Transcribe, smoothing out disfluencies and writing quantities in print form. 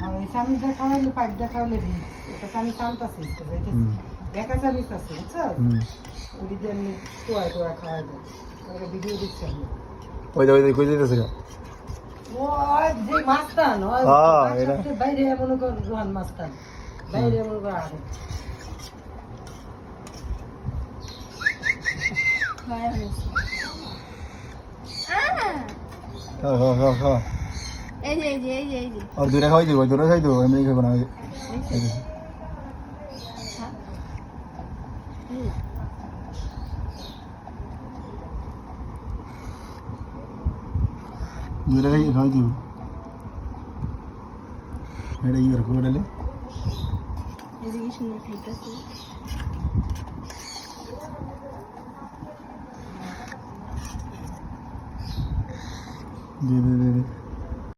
আর এই চামিচটা খাওয়াইলে পাইপটা খাওয়াইলে এটা চামিচ টানতাছিস তো দেখা চামিচ আছে বুঝছো ওই যে আমি তোয়া খাওয়াই দেয় তাহলে ভিডিও দিচ্ছি আমি ওই কই দিতেছে ও যে মাস্তান বাইরে মনে কর রোহান মাস্তান বাইরে মনে কর আরে और दूर खाई दो दूर खाई दो एमনি খাবো না दूर खाई दो এটা কি করব বলে এদিকে সুন্দর খাইতেছে দে